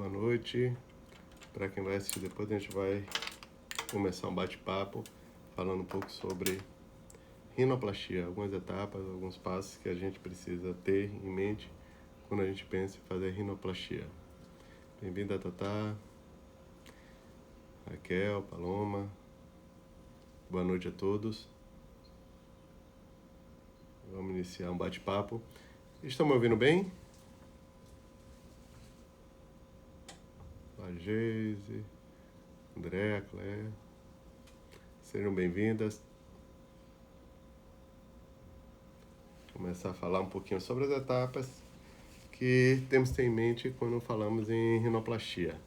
boa noite. Para quem vai assistir depois, a gente vai começar um bate-papo falando um pouco sobre rinoplastia, algumas etapas, alguns passos que a gente precisa ter em mente quando a gente pensa em fazer rinoplastia. Bem-vinda, Tatá, Raquel, Paloma. Boa noite a todos. Vamos iniciar um bate-papo. Estão me ouvindo bem? A Geise, Andréa, Cléia. Sejam bem-vindas. Vou começar a falar um pouquinho sobre as etapas que temos que ter em mente quando falamos em rinoplastia.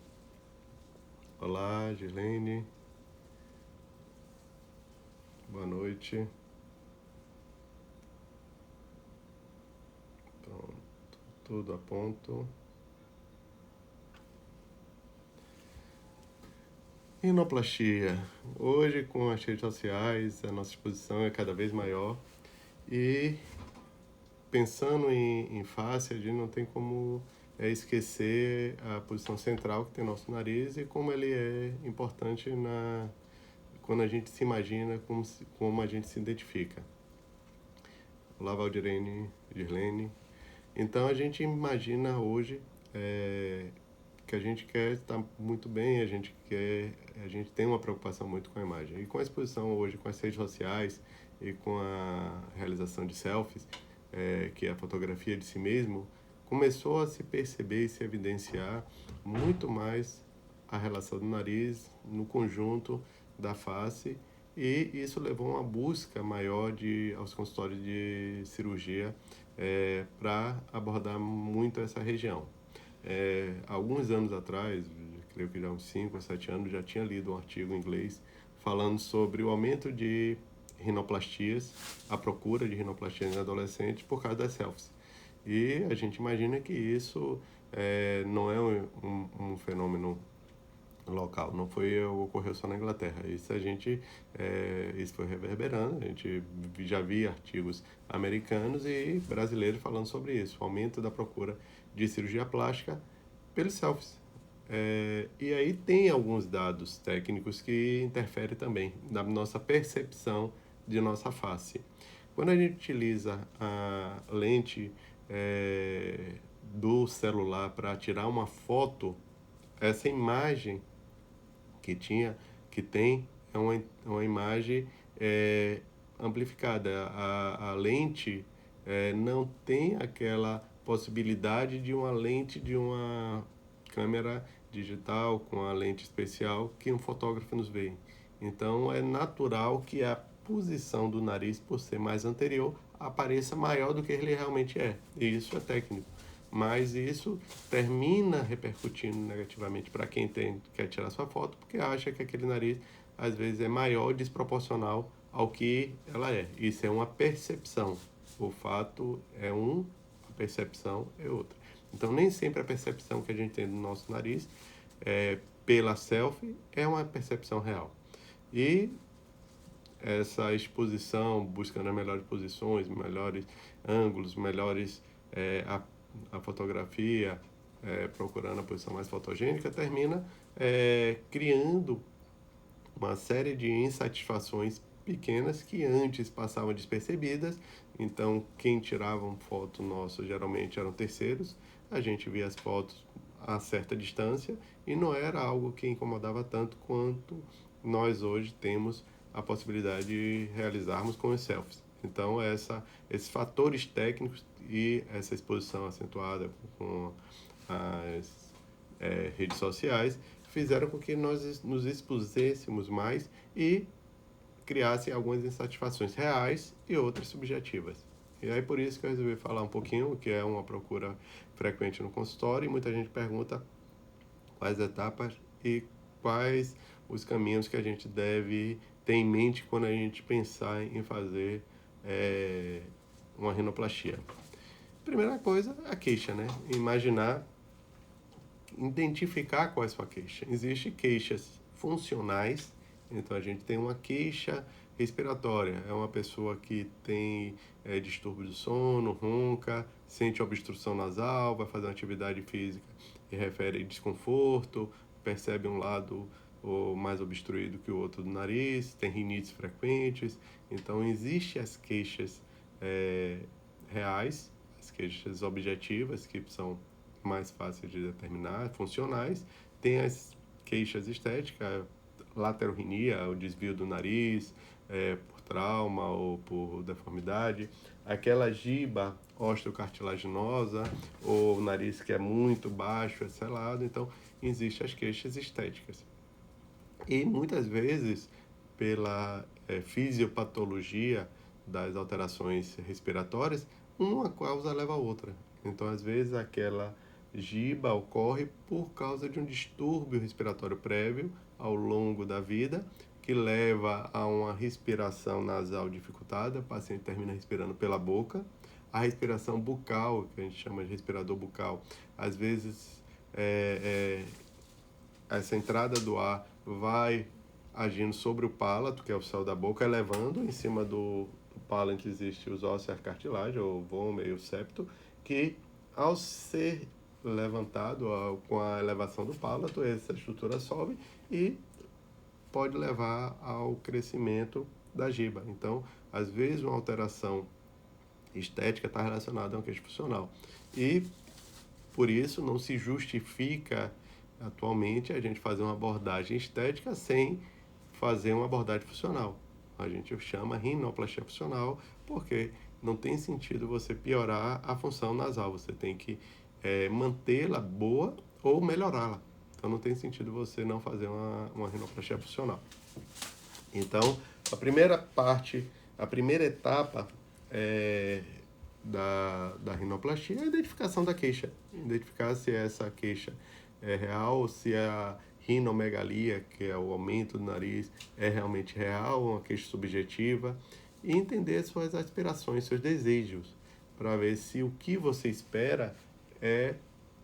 Olá, Girlene. Boa noite. Pronto, tudo a ponto. Rinoplastia. Hoje, com as redes sociais, a nossa exposição é cada vez maior. E pensando em face, a gente não tem como esquecer a posição central que tem nosso nariz e como ele é importante quando a gente se imagina, como a gente se identifica. Olá, Valdirene, Girlene. Então, a gente imagina hoje que a gente quer estar muito bem, a gente tem uma preocupação muito com a imagem. E com a exposição hoje, com as redes sociais e com a realização de selfies, que é a fotografia de si mesmo, começou a se perceber e se evidenciar muito mais a relação do nariz no conjunto da face, e isso levou a uma busca maior aos consultórios de cirurgia para abordar muito essa região. Alguns anos atrás, creio que já uns 5 ou 7 anos, já tinha lido um artigo em inglês falando sobre o aumento de rinoplastias, a procura de rinoplastias em adolescentes por causa das selfies. E a gente imagina que isso não é um fenômeno local, não ocorreu só na Inglaterra. Isso foi reverberando, a gente já via artigos americanos e brasileiros falando sobre isso, o aumento da procura de cirurgia plástica pelos selfies. E aí tem alguns dados técnicos que interferem também na nossa percepção de nossa face. Quando a gente utiliza a lente do celular para tirar uma foto, essa imagem que tem é uma imagem amplificada. A lente não tem aquela possibilidade de uma lente de uma câmera digital com a lente especial que um fotógrafo nos vê. Então é natural que a posição do nariz, por ser mais anterior, apareça maior do que ele realmente é. E isso é técnico. Mas isso termina repercutindo negativamente para quem quer tirar sua foto, porque acha que aquele nariz às vezes é maior, desproporcional ao que ela é. Isso é uma percepção. O fato é a percepção é outra. Então nem sempre a percepção que a gente tem do nosso nariz pela selfie é uma percepção real. E essa exposição, buscando as melhores posições, melhores ângulos, melhores a fotografia, procurando a posição mais fotogênica, termina criando uma série de insatisfações pequenas que antes passavam despercebidas. Então, quem tirava uma foto nossa geralmente eram terceiros, a gente via as fotos a certa distância e não era algo que incomodava tanto quanto nós hoje temos a possibilidade de realizarmos com os selfies. Então, esses fatores técnicos e essa exposição acentuada com as redes sociais fizeram com que nós nos expusêssemos mais e criassem algumas insatisfações reais e outras subjetivas. E aí por isso que eu resolvi falar um pouquinho, que é uma procura frequente no consultório, e muita gente pergunta quais etapas e quais os caminhos que a gente deve ter em mente quando a gente pensar em fazer uma rinoplastia. Primeira coisa, a queixa, né? Identificar qual é a sua queixa. Existem queixas funcionais, então a gente tem uma queixa respiratória, é uma pessoa que tem distúrbio do sono, ronca, sente obstrução nasal, vai fazer uma atividade física que refere desconforto, percebe um lado ou mais obstruído que o outro do nariz, tem rinites frequentes. Então, existem as queixas reais, as queixas objetivas, que são mais fáceis de determinar, funcionais. Tem as queixas estéticas, laterorrinia, o desvio do nariz, por trauma ou por deformidade. Aquela giba osteocartilaginosa, ou o nariz que é muito baixo, é selado. Então, existem as queixas estéticas. E muitas vezes, pela fisiopatologia das alterações respiratórias, uma causa leva a outra. Então, às vezes, aquela giba ocorre por causa de um distúrbio respiratório prévio ao longo da vida, que leva a uma respiração nasal dificultada, o paciente termina respirando pela boca. A respiração bucal, que a gente chama de respirador bucal, às vezes essa entrada do ar vai agindo sobre o palato, que é o céu da boca, elevando em cima do palato existe os ossos e a cartilagem, o vômer e o septo, que ao ser levantado com a elevação do palato, essa estrutura sobe e pode levar ao crescimento da giba. Então, às vezes, uma alteração estética está relacionada a uma queixa funcional. E, por isso, não se justifica atualmente a gente fazer uma abordagem estética sem fazer uma abordagem funcional. A gente chama rinoplastia funcional porque não tem sentido você piorar a função nasal, você tem que mantê-la boa ou melhorá-la. Então não tem sentido você não fazer uma rinoplastia funcional. Então, a primeira parte, a primeira etapa da rinoplastia é a identificação da queixa. Identificar se essa queixa é real, se a rinomegalia, que é o aumento do nariz, é realmente real, uma queixa subjetiva, e entender suas aspirações, seus desejos, para ver se o que você espera é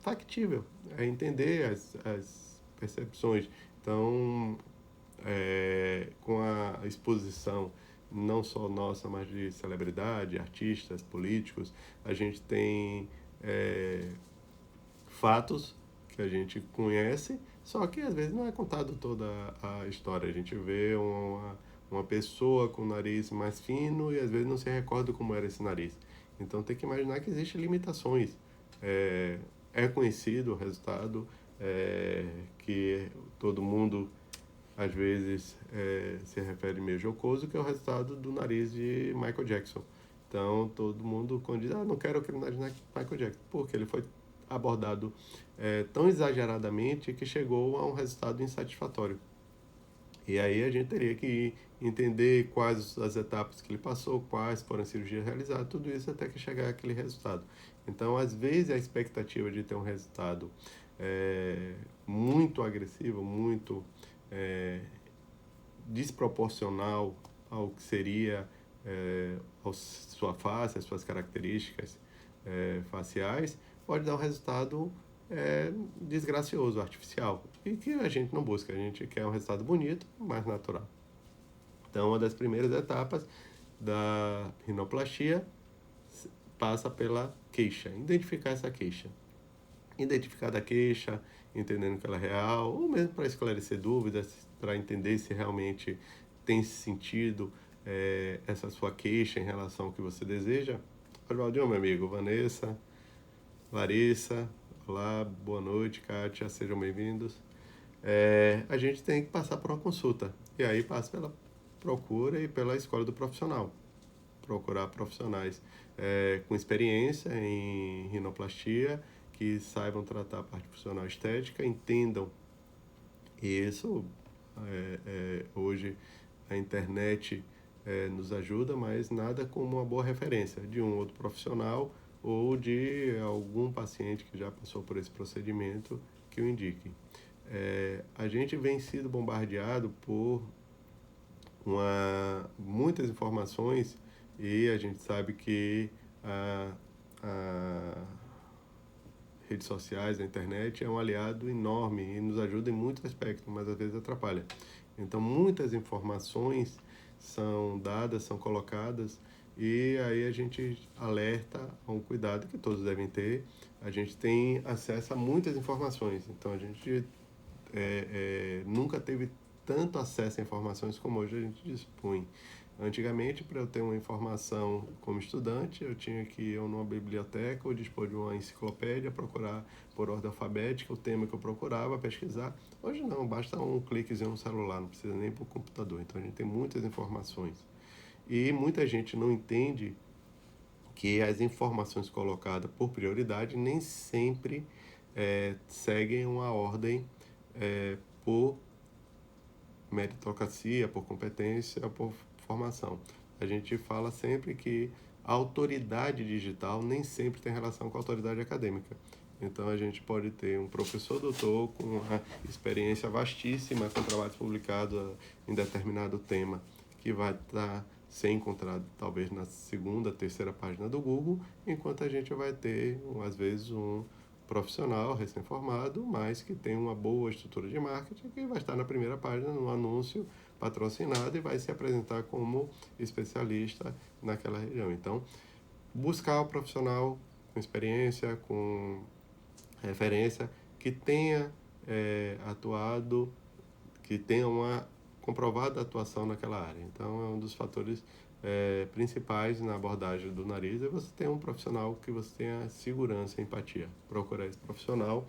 factível, é entender as percepções. Então, com a exposição não só nossa, mas de celebridade, artistas, políticos, a gente tem fatos que a gente conhece, só que às vezes não é contado toda a história. A gente vê uma pessoa com o nariz mais fino e às vezes não se recorda como era esse nariz. Então tem que imaginar que existem limitações. É conhecido o resultado, que todo mundo às vezes se refere meio jocoso, que é o resultado do nariz de Michael Jackson. Então todo mundo quando diz, não quero aquele nariz de Michael Jackson, porque ele foi abordado tão exageradamente que chegou a um resultado insatisfatório. E aí a gente teria que entender quais as etapas que ele passou, quais foram as cirurgias realizadas, tudo isso até que chegar àquele resultado. Então, às vezes, a expectativa de ter um resultado muito agressivo, muito desproporcional ao que seria a sua face, as suas características faciais, pode dar um resultado desgracioso, artificial, e que a gente não busca, a gente quer um resultado bonito, mais natural. Então, uma das primeiras etapas da rinoplastia passa pela queixa, identificar essa queixa. Identificar a queixa, entendendo que ela é real, ou mesmo para esclarecer dúvidas, para entender se realmente tem sentido essa sua queixa em relação ao que você deseja. Oswaldinho, meu amigo, Vanessa, Larissa, olá, boa noite, Kátia, sejam bem-vindos. A gente tem que passar por uma consulta, e aí passa pela procura e pela escolha do profissional. Procurar profissionais com experiência em rinoplastia, que saibam tratar a parte funcional estética, entendam isso. Hoje a internet nos ajuda, mas nada como uma boa referência de um outro profissional ou de algum paciente que já passou por esse procedimento que o indique. A gente vem sido bombardeado por muitas informações e a gente sabe que redes sociais, a internet é um aliado enorme e nos ajuda em muitos aspectos, mas às vezes atrapalha. Então, muitas informações são dadas, são colocadas E aí a gente alerta a um cuidado que todos devem ter. A gente tem acesso a muitas informações, então a gente nunca teve tanto acesso a informações como hoje a gente dispõe. Antigamente, para eu ter uma informação como estudante, eu tinha que ir numa biblioteca ou dispor de uma enciclopédia, procurar por ordem alfabética o tema que eu procurava, pesquisar. Hoje não, basta um cliquezinho no celular, não precisa nem para o computador. Então a gente tem muitas informações. E muita gente não entende que as informações colocadas por prioridade nem sempre seguem uma ordem por meritocracia, por competência, por formação. A gente fala sempre que a autoridade digital nem sempre tem relação com a autoridade acadêmica. Então a gente pode ter um professor doutor com uma experiência vastíssima, com trabalhos publicados em determinado tema, que vai ser encontrado talvez na segunda, terceira página do Google, enquanto a gente vai ter, às vezes, um profissional recém-formado, mas que tem uma boa estrutura de marketing, que vai estar na primeira página, no anúncio patrocinado e vai se apresentar como especialista naquela região. Então, buscar o profissional com experiência, com referência, que tenha atuado, que tenha uma comprovada atuação naquela área. Então, é um dos fatores principais na abordagem do nariz é você ter um profissional que você tenha segurança, empatia. Procurar esse profissional.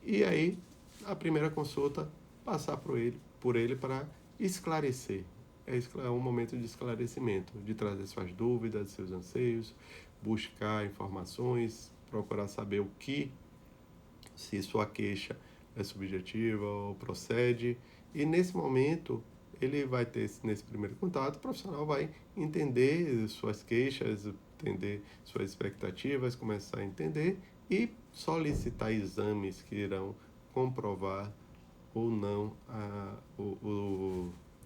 E aí, a primeira consulta, passar por ele para esclarecer. É um momento de esclarecimento, de trazer suas dúvidas, seus anseios, buscar informações, procurar saber o que, se sua queixa é subjetiva ou procede. E nesse momento, ele vai ter, nesse primeiro contato, o profissional vai entender suas queixas, entender suas expectativas, começar a entender e solicitar exames que irão comprovar ou não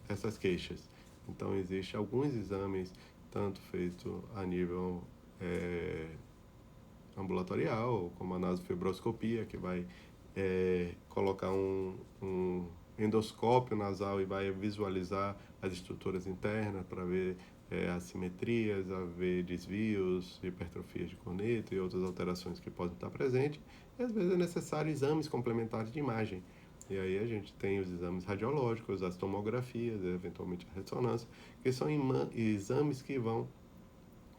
essas queixas. Então, existem alguns exames, tanto feitos a nível ambulatorial, como a nasofibroscopia, que vai colocar um endoscópio nasal e vai visualizar as estruturas internas para ver assimetrias, a ver desvios, hipertrofias de corneta e outras alterações que podem estar presentes. E às vezes é necessário exames complementares de imagem. E aí a gente tem os exames radiológicos, as tomografias, eventualmente a ressonância, que são exames que vão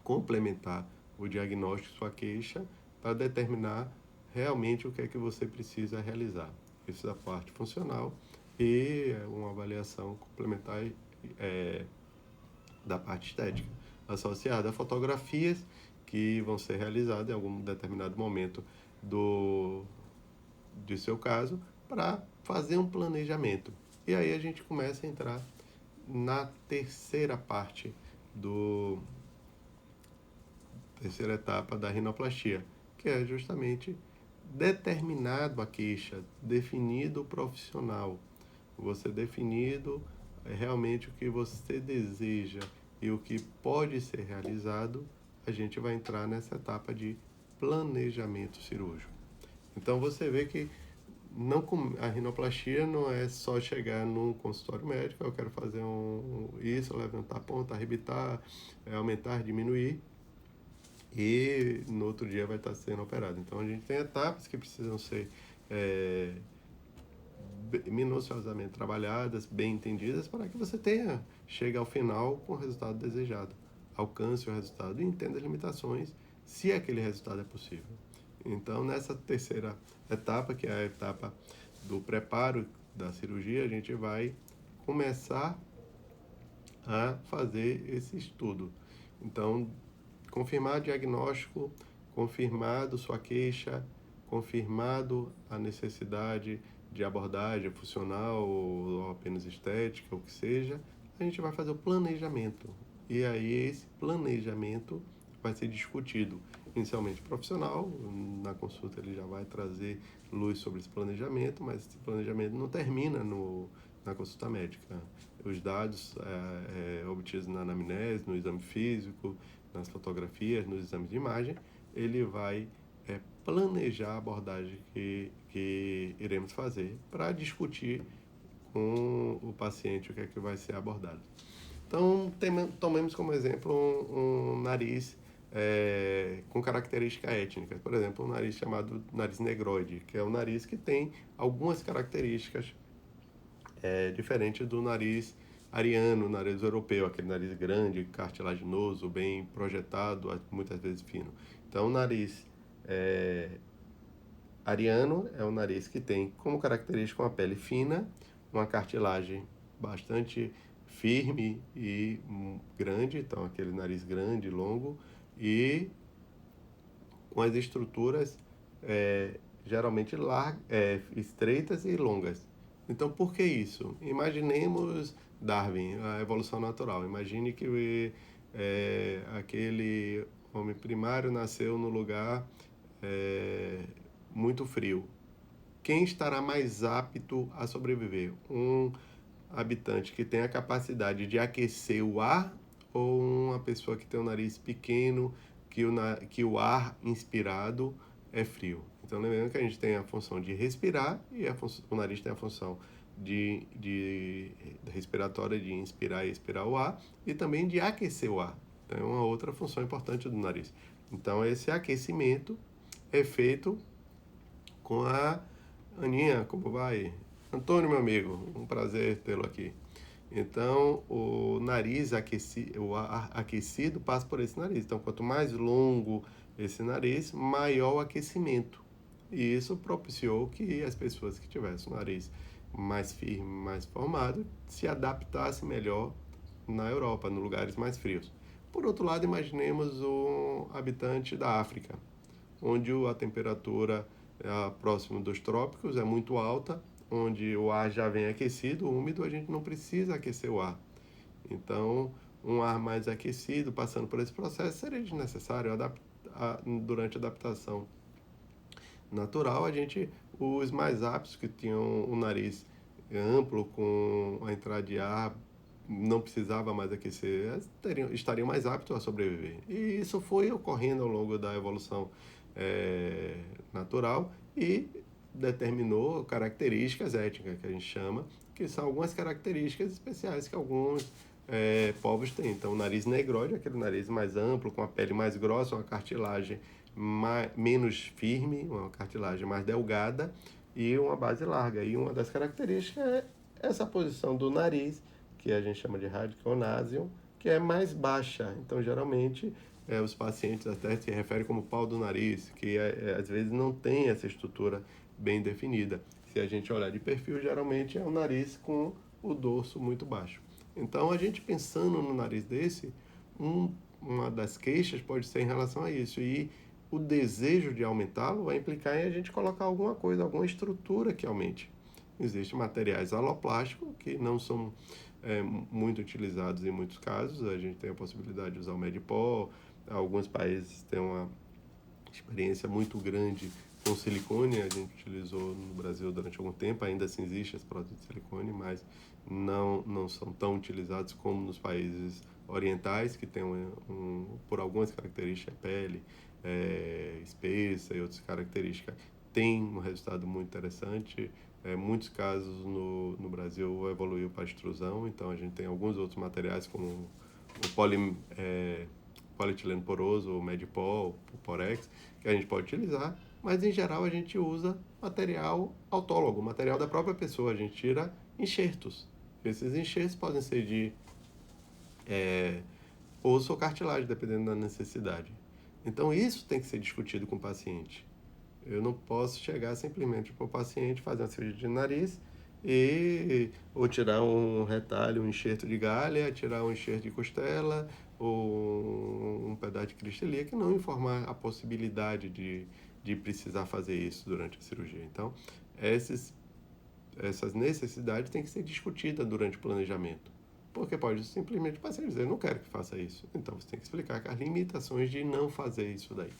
complementar o diagnóstico de sua queixa para determinar realmente o que é que você precisa realizar. Isso é a parte funcional e uma avaliação complementar da parte estética, associada a fotografias que vão ser realizadas em algum determinado momento de seu caso para fazer um planejamento. E aí a gente começa a entrar na terceira parte terceira etapa da rinoplastia, que é justamente determinado a queixa, definido o profissional, você definido realmente o que você deseja e o que pode ser realizado, a gente vai entrar nessa etapa de planejamento cirúrgico. Então você vê que a rinoplastia não é só chegar num consultório médico, eu quero fazer isso, levantar a ponta, arrebitar, aumentar, diminuir, e no outro dia vai estar sendo operado. Então a gente tem etapas que precisam ser minuciosamente trabalhadas, bem entendidas, para que você chegue ao final com o resultado desejado, alcance o resultado e entenda as limitações, se aquele resultado é possível. Então, nessa terceira etapa, que é a etapa do preparo da cirurgia, a gente vai começar a fazer esse estudo. Então, confirmar diagnóstico, confirmado sua queixa, confirmado a necessidade de abordagem funcional ou apenas estética, o que seja, a gente vai fazer o planejamento. E aí esse planejamento vai ser discutido inicialmente profissional, na consulta ele já vai trazer luz sobre esse planejamento, mas esse planejamento não termina na consulta médica. Os dados obtidos na anamnese, no exame físico, nas fotografias, nos exames de imagem, ele vai planejar a abordagem que iremos fazer para discutir com o paciente o que é que vai ser abordado. Então, tomemos como exemplo um nariz com característica étnica. Por exemplo, um nariz chamado nariz negroide, que é um nariz que tem algumas características diferentes do nariz ariano, nariz europeu, aquele nariz grande, cartilaginoso, bem projetado, muitas vezes fino. Então, o nariz ariano é um nariz que tem como característica uma pele fina, uma cartilagem bastante firme e grande, então aquele nariz grande, longo, e com as estruturas geralmente estreitas e longas. Então, por que isso? Imaginemos Darwin, a evolução natural. Imagine que aquele homem primário nasceu no lugar muito frio. Quem estará mais apto a sobreviver? Um habitante que tem a capacidade de aquecer o ar ou uma pessoa que tem um nariz pequeno, que o ar inspirado é frio? Então, lembrando que a gente tem a função de respirar e o nariz tem a função de respiratória, de inspirar e expirar o ar, e também de aquecer o ar. Então, é uma outra função importante do nariz. Então, esse aquecimento é feito com a Aninha. Como vai? Antônio, meu amigo, um prazer tê-lo aqui. Então, o ar aquecido passa por esse nariz. Então, quanto mais longo esse nariz, maior o aquecimento. E isso propiciou que as pessoas que tivessem o nariz mais firme, mais formado, se adaptassem melhor na Europa, nos lugares mais frios. Por outro lado, imaginemos um habitante da África, onde a temperatura próximo dos trópicos é muito alta, onde o ar já vem aquecido, úmido, a gente não precisa aquecer o ar. Então, um ar mais aquecido, passando por esse processo, seria desnecessário durante a adaptação natural. Os mais aptos, que tinham o nariz amplo, com a entrada de ar, não precisava mais aquecer, estariam mais aptos a sobreviver. E isso foi ocorrendo ao longo da evolução natural e determinou características étnicas, que a gente chama, que são algumas características especiais que alguns povos têm. Então, o nariz negroide, aquele nariz mais amplo, com a pele mais grossa, uma cartilagem menos firme, uma cartilagem mais delgada e uma base larga. E uma das características é essa posição do nariz, que a gente chama de radiconasium, que é mais baixa. Então, geralmente, os pacientes até se referem como pau do nariz, que às vezes não tem essa estrutura bem definida. Se a gente olhar de perfil, geralmente é um nariz com o dorso muito baixo. Então, a gente pensando no nariz desse, uma das queixas pode ser em relação a isso. E o desejo de aumentá-lo vai implicar em a gente colocar alguma coisa, alguma estrutura que aumente. Existem materiais aloplásticos que não são muito utilizados em muitos casos. A gente tem a possibilidade de usar o Medipol. Alguns países têm uma experiência muito grande com silicone. A gente utilizou no Brasil durante algum tempo. Ainda assim existe esse produto de silicone, mas não são tão utilizados como nos países orientais, que tem por algumas características, pele espessa e outras características, tem um resultado muito interessante. Muitos casos no Brasil evoluiu para extrusão, então a gente tem alguns outros materiais como o polietileno poroso, o Medipol, o Porex, que a gente pode utilizar, mas em geral a gente usa material autólogo, material da própria pessoa. A gente tira enxertos. Esses enxertos podem ser de osso ou cartilagem, dependendo da necessidade. Então isso tem que ser discutido com o paciente. Eu não posso chegar simplesmente para o paciente, fazer uma cirurgia de nariz ou tirar um retalho, um enxerto de galha, tirar um enxerto de costela ou um pedaço de crista ilíaca, e não informar a possibilidade de precisar fazer isso durante a cirurgia. Então, essas necessidades têm que ser discutidas durante o planejamento. Porque pode simplesmente o paciente dizer, não quero que faça isso. Então, você tem que explicar as limitações de não fazer isso daí.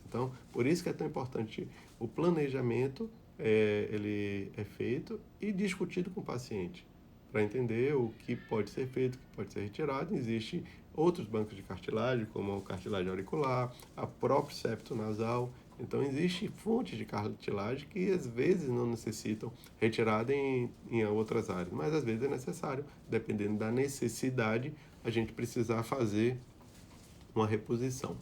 Então, por isso que é tão importante o planejamento, ele é feito e discutido com o paciente, para entender o que pode ser feito, o que pode ser retirado. Existem outros bancos de cartilagem, como a cartilagem auricular, a própria septo nasal. Então, existem fontes de cartilagem que às vezes não necessitam retirada em outras áreas, mas às vezes é necessário, dependendo da necessidade, a gente precisar fazer uma reposição.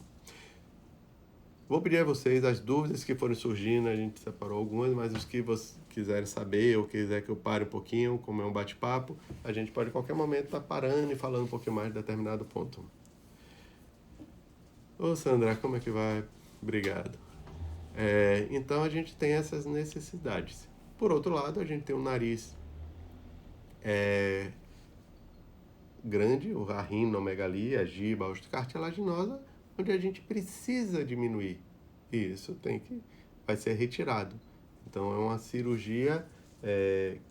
Vou pedir a vocês as dúvidas que forem surgindo, a gente separou algumas, mas os que vocês quiserem saber ou quiser que eu pare um pouquinho, como é um bate-papo, a gente pode em qualquer momento estar parando e falando um pouquinho mais de determinado ponto. Ô Sandra, como é que vai? Obrigado. Então a gente tem essas necessidades. Por outro lado, a gente tem um nariz grande, a rinomegalia, a giba, a osteocartilaginosa, onde a gente precisa diminuir. E isso vai ser retirado. Então é uma cirurgia,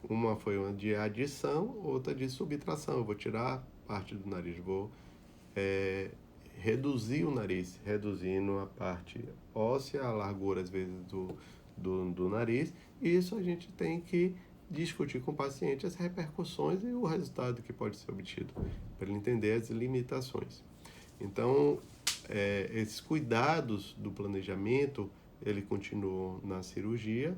uma foi uma de adição, outra de subtração. Eu vou tirar parte do nariz, vou reduzir o nariz, reduzindo a parte óssea, a largura às vezes do nariz. E isso a gente tem que discutir com o paciente as repercussões e o resultado que pode ser obtido, para ele entender as limitações. Então, esses cuidados do planejamento, ele continua na cirurgia,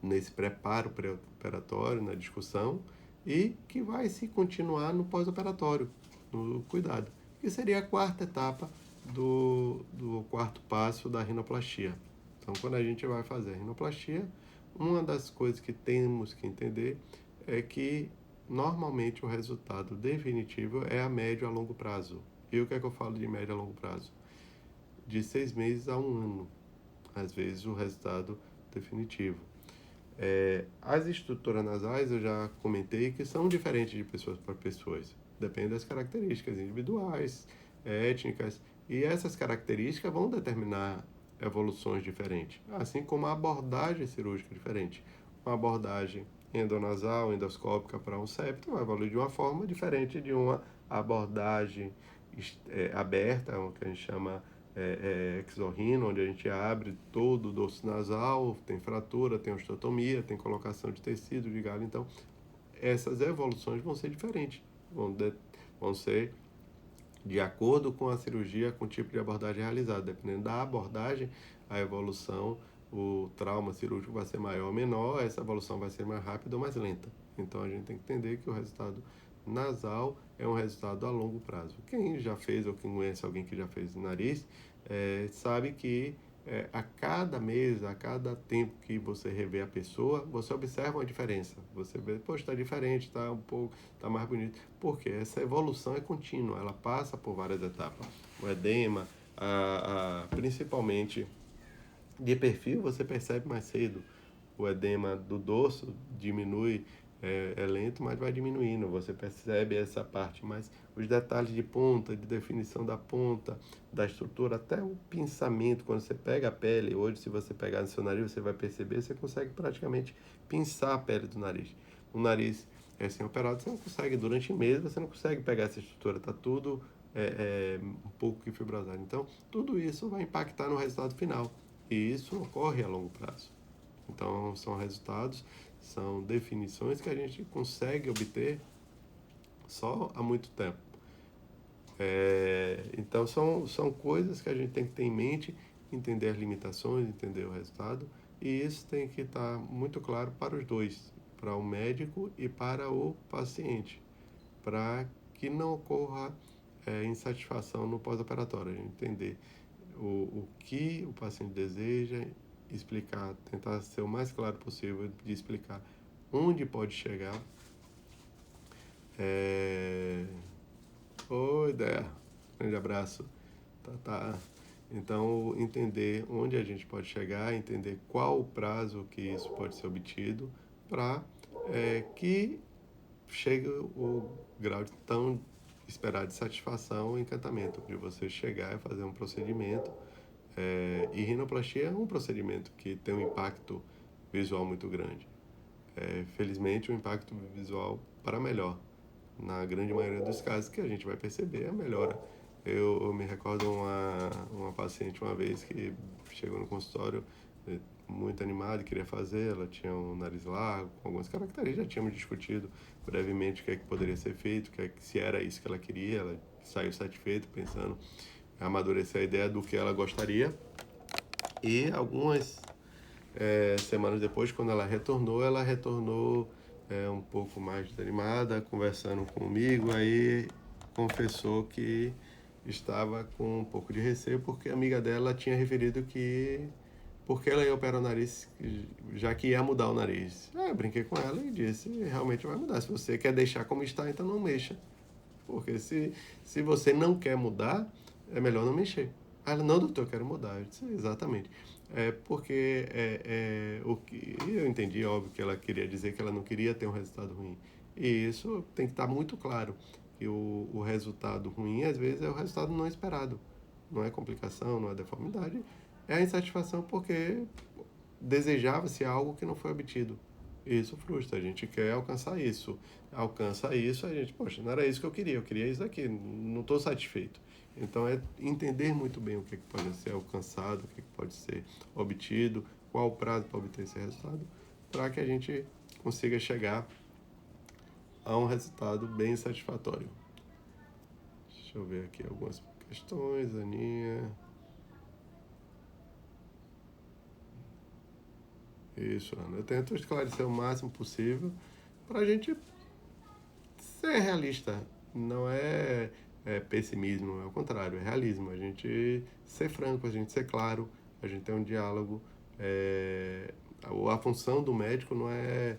nesse preparo pré-operatório, na discussão, e que vai se continuar no pós-operatório, no cuidado, que seria a quarta etapa do quarto passo da rinoplastia. Então, quando a gente vai fazer a rinoplastia, uma das coisas que temos que entender é que normalmente o resultado definitivo é a médio a longo prazo. E o que é que eu falo de médio a longo prazo? De 6 meses a 1 ano, às vezes, o resultado definitivo. As estruturas nasais, eu já comentei que são diferentes de pessoas para pessoas. Depende das características individuais, étnicas, e essas características vão determinar evoluções diferentes, assim como a abordagem cirúrgica diferente. Uma abordagem endonasal, endoscópica para um septo vai evoluir de uma forma diferente de uma abordagem aberta, o que a gente chama exorrino, onde a gente abre todo o dorso nasal, tem fratura, tem osteotomia, tem colocação de tecido de galho. Então, essas evoluções vão ser diferentes, vão ser de acordo com a cirurgia, com o tipo de abordagem realizada. Dependendo da abordagem, a evolução, o trauma cirúrgico vai ser maior ou menor, essa evolução vai ser mais rápida ou mais lenta. Então, a gente tem que entender que o resultado nasal é um resultado a longo prazo. Quem já fez ou quem conhece alguém que já fez nariz, sabe que a cada mês, a cada tempo que você revê a pessoa, você observa uma diferença. Você vê, poxa, está diferente, está um pouco, está mais bonito. Porque essa evolução é contínua, ela passa por várias etapas. O edema, principalmente de perfil, você percebe mais cedo. O edema do dorso diminui, é lento, mas vai diminuindo. Você percebe essa parte, mas os detalhes de ponta, de definição da ponta, da estrutura, até o pinçamento, quando você pega a pele, hoje se você pegar no seu nariz, você vai perceber, você consegue praticamente pinçar a pele do nariz. O nariz recém-operado, você não consegue, durante meses, você não consegue pegar essa estrutura, está tudo um pouco fibrosado. Então, tudo isso vai impactar no resultado final, e isso ocorre a longo prazo. Então, são resultados, são definições que a gente consegue obter só há muito tempo. Então, são coisas que a gente tem que ter em mente, entender as limitações, entender o resultado, e isso tem que estar muito claro para os dois, para o médico e para o paciente, para que não ocorra insatisfação no pós-operatório. A gente entender o que o paciente deseja, explicar, tentar ser o mais claro possível de explicar onde pode chegar. Oi, Dea, grande abraço. Tá. Então, entender onde a gente pode chegar, entender qual o prazo que isso pode ser obtido, para que chegue o grau de tão esperado de satisfação e encantamento, de você chegar e fazer um procedimento. E rinoplastia é um procedimento que tem um impacto visual muito grande. Felizmente, o impacto visual para melhor. Na grande maioria dos casos que a gente vai perceber a melhora. Eu me recordo uma paciente uma vez que chegou no consultório muito animada e queria fazer, ela tinha um nariz largo, com algumas características, já tínhamos discutido brevemente o que é que poderia ser feito, se era isso que ela queria, ela saiu satisfeita, pensando em amadurecer a ideia do que ela gostaria. E algumas semanas depois, quando ela retornou um pouco mais desanimada, conversando comigo, aí confessou que estava com um pouco de receio porque a amiga dela tinha referido que porque ela ia operar o nariz, já que ia mudar o nariz. Eu brinquei com ela e disse, realmente vai mudar. Se você quer deixar como está, então não mexa. Porque se você não quer mudar, é melhor não mexer. Ela, não, doutor, eu quero mudar. Eu disse, exatamente. Porque o que eu entendi, óbvio, que ela queria dizer que ela não queria ter um resultado ruim. E isso tem que estar muito claro, que o resultado ruim, às vezes, é o resultado não esperado. Não é complicação, não é deformidade, é a insatisfação porque desejava-se algo que não foi obtido. Isso frustra, a gente quer alcançar isso. Alcança isso, a gente, poxa, não era isso que eu queria isso aqui, não estou satisfeito. Então é entender muito bem o que pode ser alcançado, o que pode ser obtido, qual o prazo para obter esse resultado, para que a gente consiga chegar a um resultado bem satisfatório. Deixa eu ver aqui algumas questões, Aninha. Isso, Ana. Eu tento esclarecer o máximo possível para a gente ser realista. Não é pessimismo, é o contrário, é realismo. A gente ser franco, a gente ser claro, a gente ter um diálogo. É, a função do médico não é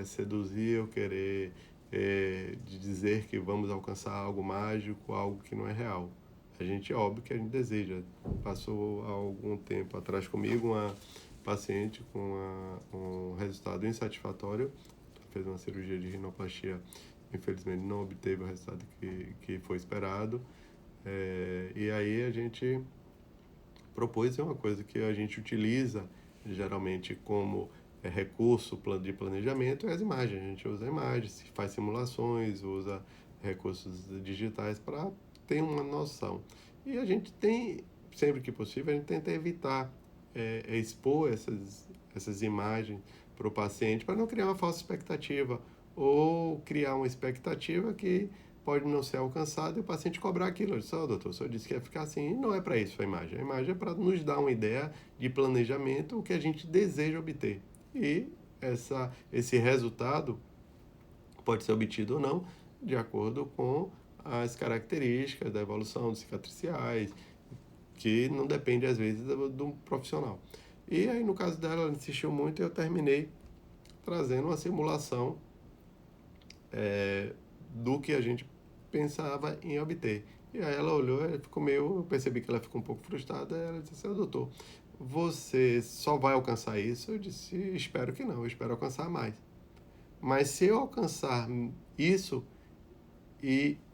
seduzir ou querer de dizer que vamos alcançar algo mágico, algo que não é real. A gente, óbvio que a gente deseja. Passou há algum tempo atrás comigo uma paciente com um resultado insatisfatório, fez uma cirurgia de rinoplastia, infelizmente não obteve o resultado que foi esperado. E aí a gente propôs uma coisa que a gente utiliza geralmente como recurso de planejamento, é as imagens. A gente usa imagens, faz simulações, usa recursos digitais para ter uma noção. E a gente tem, sempre que possível, a gente tenta evitar expor essas imagens para o paciente para não criar uma falsa expectativa ou criar uma expectativa que pode não ser alcançada e o paciente cobrar aquilo. Eu disse, doutor, o senhor disse que ia ficar assim. E não é para isso a imagem. A imagem é para nos dar uma ideia de planejamento, o que a gente deseja obter. E esse resultado pode ser obtido ou não de acordo com as características da evolução dos cicatriciais, que não depende, às vezes, do profissional. E aí, no caso dela, ela insistiu muito e eu terminei trazendo uma simulação do que a gente pensava em obter. E aí ela olhou, ela ficou meio, eu percebi que ela ficou um pouco frustrada, ela disse, doutor, você só vai alcançar isso? Eu disse, espero que não, eu espero alcançar mais. Mas se eu alcançar isso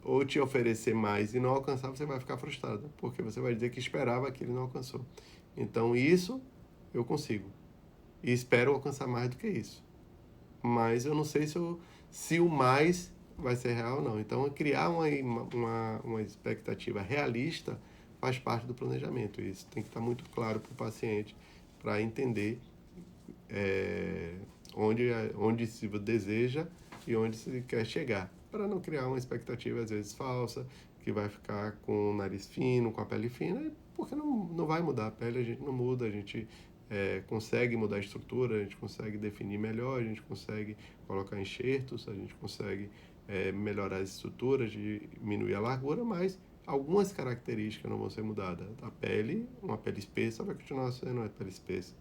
ou te oferecer mais e não alcançar, você vai ficar frustrado, porque você vai dizer que esperava aquilo e não alcançou. Então isso eu consigo. E espero alcançar mais do que isso. Mas eu não sei se o mais vai ser real ou não. Então, criar uma expectativa realista faz parte do planejamento. Isso tem que estar muito claro para o paciente, para entender onde se deseja e onde se quer chegar, para não criar uma expectativa, às vezes, falsa, que vai ficar com o nariz fino, com a pele fina, porque não vai mudar a pele, a gente não muda, a gente consegue mudar a estrutura, a gente consegue definir melhor, a gente consegue colocar enxertos, a gente consegue melhorar as estruturas, diminuir a largura, mas algumas características não vão ser mudadas. A pele, uma pele espessa vai continuar sendo uma pele espessa.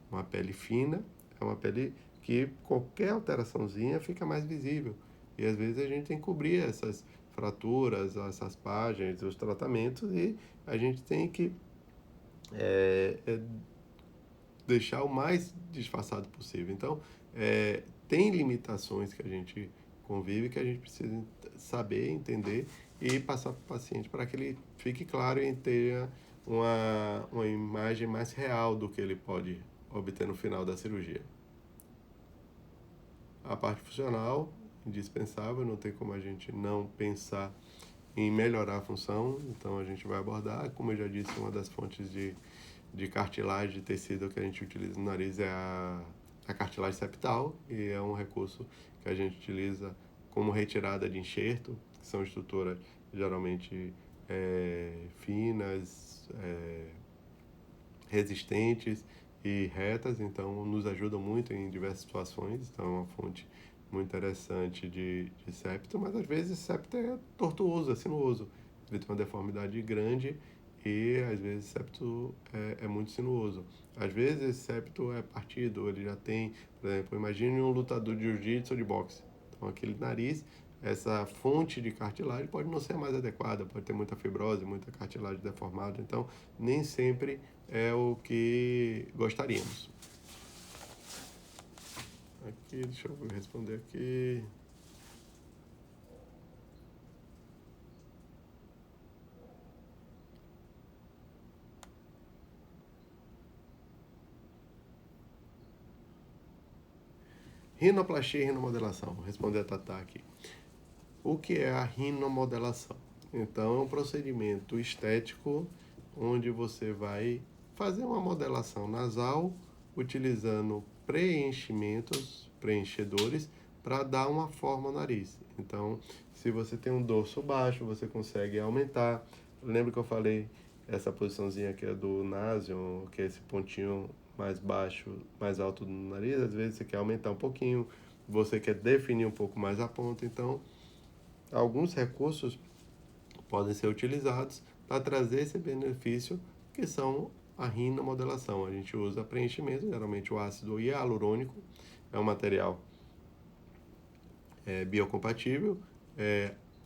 Uma pele fina é uma pele que qualquer alteraçãozinha fica mais visível. E às vezes a gente tem que cobrir essas fraturas, essas páginas, os tratamentos, e a gente tem que deixar o mais disfarçado possível. Então, tem limitações que a gente convive que a gente precisa saber, entender e passar para o paciente para que ele fique claro e tenha uma imagem mais real do que ele pode obter no final da cirurgia. A parte funcional, indispensável, não tem como a gente não pensar em melhorar a função, então a gente vai abordar, como eu já disse, uma das fontes de cartilagem de tecido que a gente utiliza no nariz é a cartilagem septal, e é um recurso que a gente utiliza como retirada de enxerto, que são estruturas geralmente finas, resistentes e retas, então nos ajudam muito em diversas situações, então é uma fonte muito interessante de septo, mas às vezes septo é tortuoso, é sinuoso. Ele tem uma deformidade grande e às vezes septo é muito sinuoso. Às vezes septo é partido, ele já tem, por exemplo, imagine um lutador de jiu-jitsu ou de boxe. Então aquele nariz, essa fonte de cartilagem pode não ser mais adequada, pode ter muita fibrose, muita cartilagem deformada, então nem sempre é o que gostaríamos. Aqui, deixa eu responder aqui. Rinoplastia e rinomodelação. Vou responder a Tatá aqui. O que é a rinomodelação? Então, é um procedimento estético onde você vai fazer uma modelação nasal utilizando preenchedores, para dar uma forma ao nariz. Então, se você tem um dorso baixo, você consegue aumentar. Lembra que eu falei essa posiçãozinha aqui é do nasion, que é esse pontinho mais baixo, mais alto do nariz? Às vezes você quer aumentar um pouquinho, você quer definir um pouco mais a ponta. Então, alguns recursos podem ser utilizados para trazer esse benefício, que são a rinomodelação. A gente usa preenchimento, geralmente o ácido hialurônico, é um material biocompatível,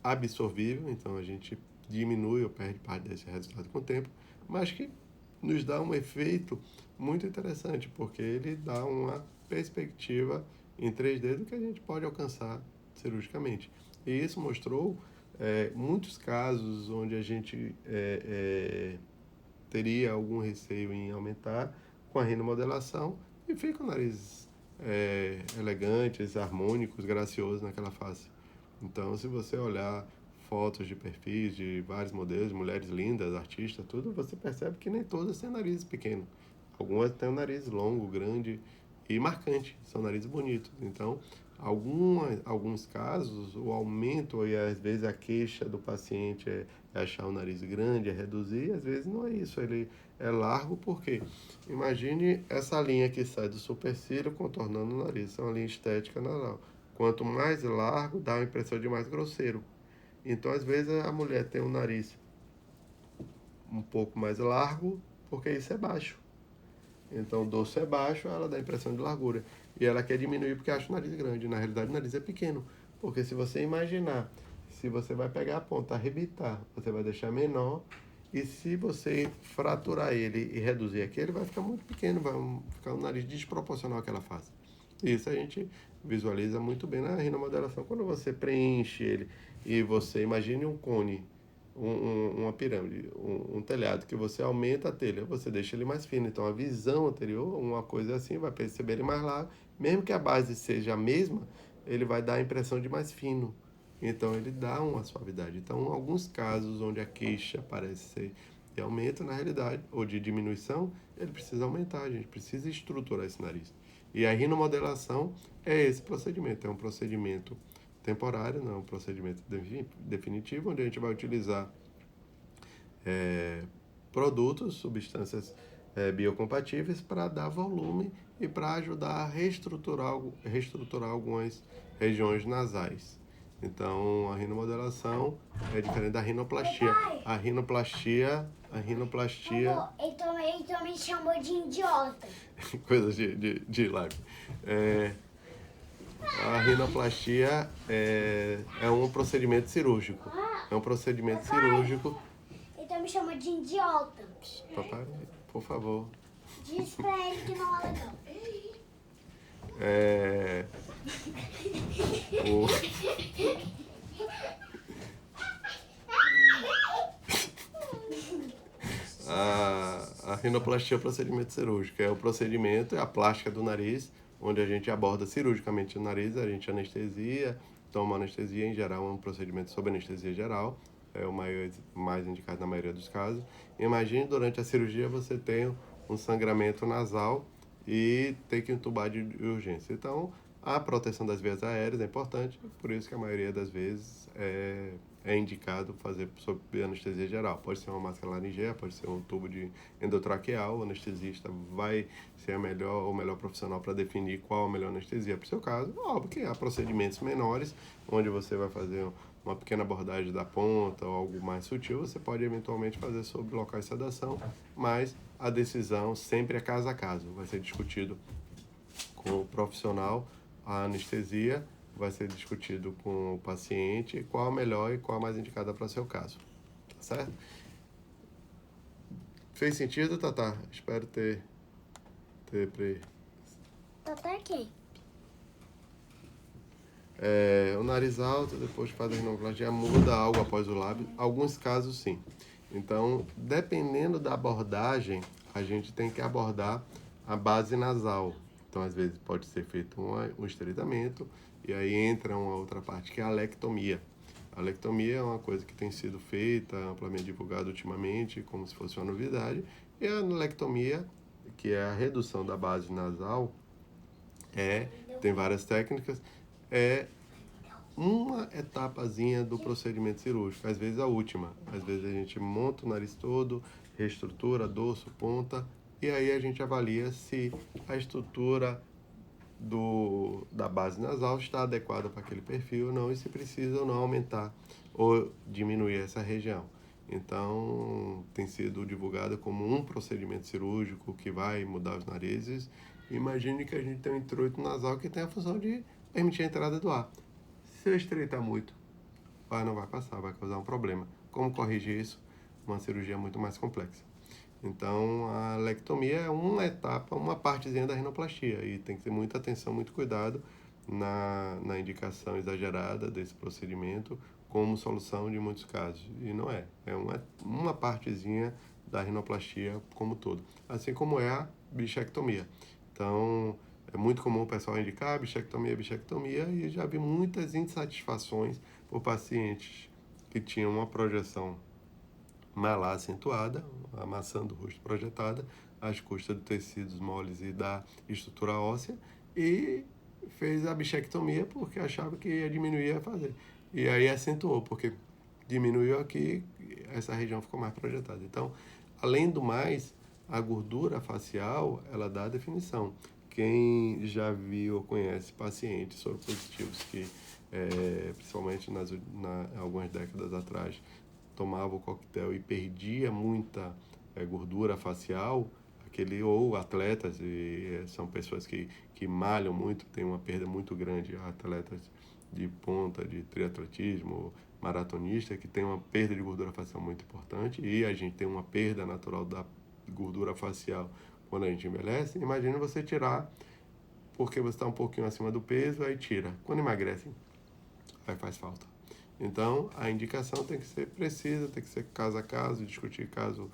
absorvível, então a gente diminui ou perde parte desse resultado com o tempo, mas que nos dá um efeito muito interessante, porque ele dá uma perspectiva em 3D do que a gente pode alcançar cirurgicamente. E isso mostrou muitos casos onde a gente teria algum receio em aumentar com a rinomodelação e fica o nariz elegantes, harmônicos, graciosos naquela face. Então, se você olhar fotos de perfis de vários modelos, mulheres lindas, artistas, tudo, você percebe que nem todas têm nariz pequeno. Algumas têm um nariz longo, grande e marcante, são narizes bonitos. Então, alguns casos, o aumento e às vezes a queixa do paciente é achar o nariz grande, é reduzir, às vezes não é isso, ele é largo, porque imagine essa linha que sai do supercílio contornando o nariz, é uma linha estética nasal. Quanto mais largo, dá a impressão de mais grosseiro. Então, às vezes, a mulher tem um nariz um pouco mais largo, porque isso é baixo. Então, o dorso é baixo, ela dá a impressão de largura. E ela quer diminuir porque acha o nariz grande. Na realidade, o nariz é pequeno. Porque se você imaginar, se você vai pegar a ponta, arrebitar, você vai deixar menor. E se você fraturar ele e reduzir aqui, ele vai ficar muito pequeno, vai ficar um nariz desproporcional àquela face. Isso a gente visualiza muito bem na rinomodelação. Quando você preenche ele e você imagine um cone, uma pirâmide, um telhado, que você aumenta a telha, você deixa ele mais fino. Então, a visão anterior, uma coisa assim, vai perceber ele mais largo. Mesmo que a base seja a mesma, ele vai dar a impressão de mais fino. Então, ele dá uma suavidade. Então, alguns casos onde a queixa parece ser de aumento, na realidade, ou de diminuição, ele precisa aumentar. A gente precisa estruturar esse nariz. E a rinomodelação é esse procedimento. É um procedimento temporário, não é um procedimento definitivo, onde a gente vai utilizar produtos, substâncias biocompatíveis para dar volume e para ajudar a reestruturar algumas regiões nasais. Então, a rinomodelação é diferente da rinoplastia. A rinoplastia... Então me chamou de idiota. Coisas de lábio. A rinoplastia é um procedimento cirúrgico. É um procedimento cirúrgico. Então me chamou de idiota. Papai, por favor. Diz pra ele que não é legal. A rinoplastia é o procedimento cirúrgico. É o procedimento, é a plástica do nariz, onde a gente aborda cirurgicamente o nariz, a gente anestesia, toma anestesia, em geral, é um procedimento sob anestesia geral, é o mais indicado na maioria dos casos. Imagine durante a cirurgia você tem um sangramento nasal e tem que entubar de urgência. Então, a proteção das vias aéreas é importante, por isso que a maioria das vezes é indicado fazer sob anestesia geral. Pode ser uma máscara laringeia, pode ser um tubo de endotraqueal. O anestesista vai ser o melhor profissional para definir qual a melhor anestesia para o seu caso. Óbvio que há procedimentos menores, onde você vai fazer uma pequena abordagem da ponta ou algo mais sutil, você pode eventualmente fazer sobre locais de sedação, mas a decisão sempre é caso a caso. Vai ser discutido com o profissional, a anestesia vai ser discutido com o paciente qual a melhor e qual a mais indicada para o seu caso. Tá certo? Fez sentido, Tatá? Espero ter Tá aqui. O nariz alto, depois que faz a rinoplastia, muda algo após o lábio. Alguns casos, sim. Então, dependendo da abordagem, a gente tem que abordar a base nasal. Então, às vezes, pode ser feito um estreitamento, e aí entra uma outra parte, que é a alectomia. A alectomia é uma coisa que tem sido feita, amplamente divulgada ultimamente, como se fosse uma novidade. E a alectomia, que é a redução da base nasal, tem várias técnicas, é uma etapazinha do procedimento cirúrgico, às vezes a última. Às vezes a gente monta o nariz todo, reestrutura, dorso, ponta, e aí a gente avalia se a estrutura da base nasal está adequada para aquele perfil ou não, e se precisa ou não aumentar ou diminuir essa região. Então, tem sido divulgada como um procedimento cirúrgico que vai mudar os narizes. Imagine que a gente tem um introito nasal que tem a função de permitir a entrada do ar. Se eu estreitar muito, o ar não vai passar, vai causar um problema. Como corrigir isso? Uma cirurgia muito mais complexa. Então, a alectomia é uma etapa, uma partezinha da rinoplastia, e tem que ter muita atenção, muito cuidado na indicação exagerada desse procedimento como solução de muitos casos. E não é uma partezinha da rinoplastia como todo, assim como é a bichectomia. Então, é muito comum o pessoal indicar bichectomia, e já vi muitas insatisfações por pacientes que tinham uma projeção malar acentuada, a maçã do rosto projetada, às custas de tecidos moles e da estrutura óssea, e fez a bichectomia porque achava que ia diminuir a fazer. E aí acentuou, porque diminuiu aqui, essa região ficou mais projetada. Então, além do mais, a gordura facial, ela dá a definição. Quem já viu ou conhece pacientes soropositivos que, principalmente algumas décadas atrás, tomava o coquetel e perdia muita gordura facial, ou atletas, são pessoas que malham muito, tem uma perda muito grande, atletas de ponta, de triatletismo, maratonista, que tem uma perda de gordura facial muito importante, e a gente tem uma perda natural da gordura facial quando a gente envelhece. Imagina você tirar, porque você está um pouquinho acima do peso, aí tira. Quando emagrece, aí faz falta. Então, a indicação tem que ser precisa, tem que ser caso a caso, discutir caso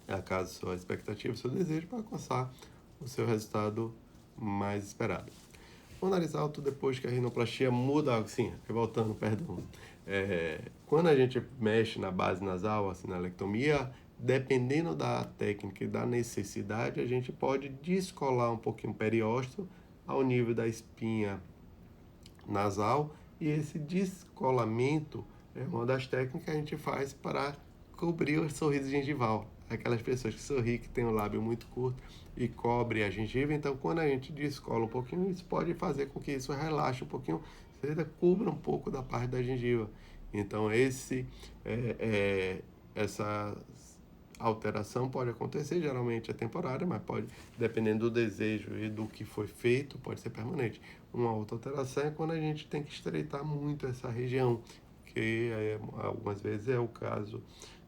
a caso sua expectativa, seu desejo, para alcançar o seu resultado mais esperado. O nariz alto, depois que a rinoplastia muda, assim, voltando, perdão. Quando a gente mexe na base nasal, assim, na alectomia, dependendo da técnica e da necessidade, a gente pode descolar um pouquinho o periósteo ao nível da espinha nasal, e esse descolamento é uma das técnicas que a gente faz para cobrir o sorriso gengival. Aquelas pessoas que sorriem, que tem o lábio muito curto e cobre a gengiva. Então, quando a gente descola um pouquinho, isso pode fazer com que isso relaxe um pouquinho, seja, cubra um pouco da parte da gengiva. Então, essa alteração pode acontecer, geralmente é temporária, mas pode, dependendo do desejo e do que foi feito, pode ser permanente. Uma outra alteração é quando a gente tem que estreitar muito essa região, que algumas vezes é o caso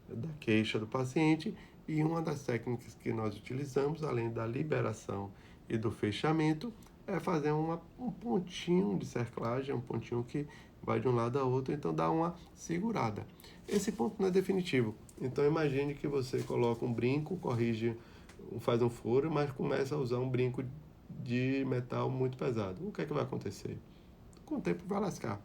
da queixa do paciente, e uma das técnicas que nós utilizamos, além da liberação e do fechamento, é fazer um pontinho de cerclagem, um pontinho que vai de um lado a outro, então dá uma segurada. Esse ponto não é definitivo. Então imagine que você coloca um brinco, faz um furo, mas começa a usar um brinco de metal muito pesado. O que é que vai acontecer? Com o tempo vai lascar.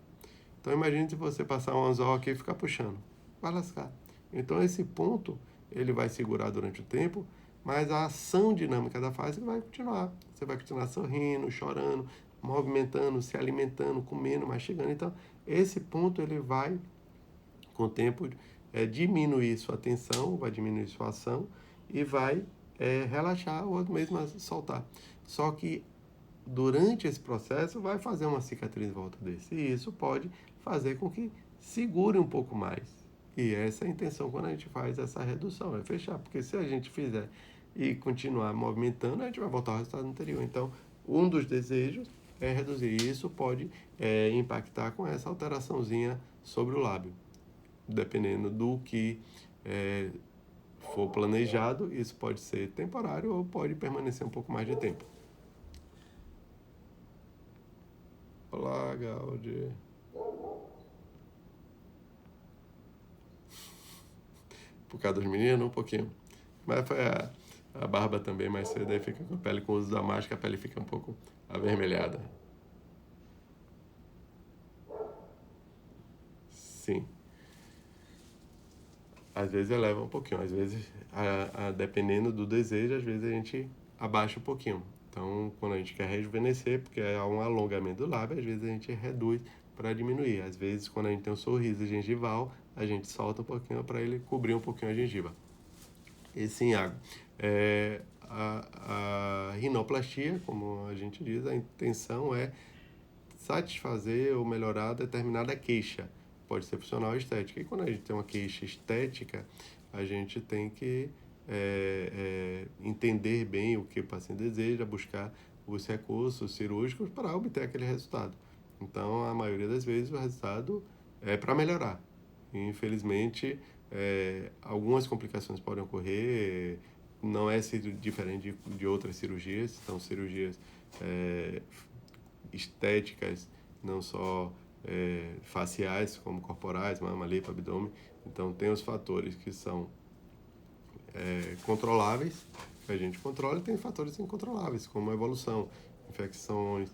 Então imagine se você passar um anzol aqui e ficar puxando. Vai lascar. Então esse ponto, ele vai segurar durante o tempo, mas a ação dinâmica da face vai continuar. Você vai continuar sorrindo, chorando, movimentando, se alimentando, comendo, mastigando. Então esse ponto ele vai Com o tempo, diminuir sua tensão, vai diminuir sua ação e vai relaxar ou mesmo soltar. Só que durante esse processo vai fazer uma cicatriz em volta desse. E isso pode fazer com que segure um pouco mais. E essa é a intenção quando a gente faz essa redução, é fechar. Porque se a gente fizer e continuar movimentando, a gente vai voltar ao resultado anterior. Então, um dos desejos é reduzir. E isso pode impactar com essa alteraçãozinha sobre o lábio. Dependendo do que for planejado, isso pode ser temporário ou pode permanecer um pouco mais de tempo. Olá, Gaudi. Por causa dos meninos, um pouquinho. Mas foi a barba também mais cedo, aí fica com a pele, com o uso da máscara, a pele fica um pouco avermelhada. Sim. Às vezes eleva um pouquinho, às vezes, dependendo do desejo, às vezes a gente abaixa um pouquinho. Então, quando a gente quer rejuvenescer, porque é um alongamento do lábio, às vezes a gente reduz para diminuir. Às vezes, quando a gente tem um sorriso gengival, a gente solta um pouquinho para ele cobrir um pouquinho a gengiva. E sim, Iago, a rinoplastia, como a gente diz, a intenção é satisfazer ou melhorar determinada queixa. Pode ser funcional ou estética. E quando a gente tem uma queixa estética, a gente tem que entender bem o que o paciente deseja, buscar os recursos cirúrgicos para obter aquele resultado. Então, a maioria das vezes, o resultado é para melhorar. E, infelizmente, algumas complicações podem ocorrer, não é diferente de outras cirurgias, são cirurgias estéticas, não só faciais, como corporais, mama, lipo, abdômen. Então, tem os fatores que são controláveis, que a gente controla, e tem fatores incontroláveis, como a evolução, infecções,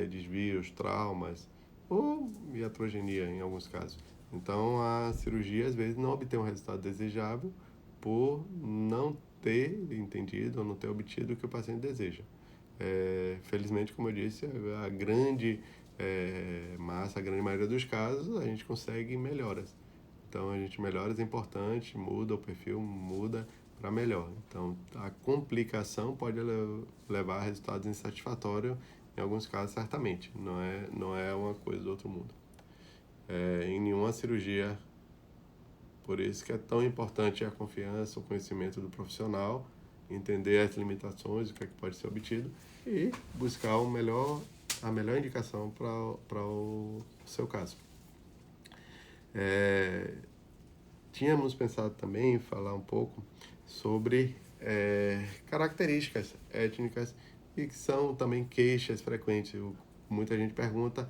desvios, traumas, ou iatrogenia em alguns casos. Então, a cirurgia, às vezes, não obtém um resultado desejável por não ter entendido ou não ter obtido o que o paciente deseja. Felizmente, como eu disse, a grande massa, a grande maioria dos casos, a gente consegue melhoras. Então, a gente melhoras é importante, muda o perfil, muda para melhor. Então, a complicação pode levar a resultados insatisfatórios, em alguns casos, certamente. Não é uma coisa do outro mundo. Em nenhuma cirurgia, por isso que é tão importante a confiança, o conhecimento do profissional, entender as limitações, o que é que pode ser obtido e buscar a melhor indicação para o seu caso. Tínhamos pensado também em falar um pouco sobre características étnicas e que são também queixas frequentes. Muita gente pergunta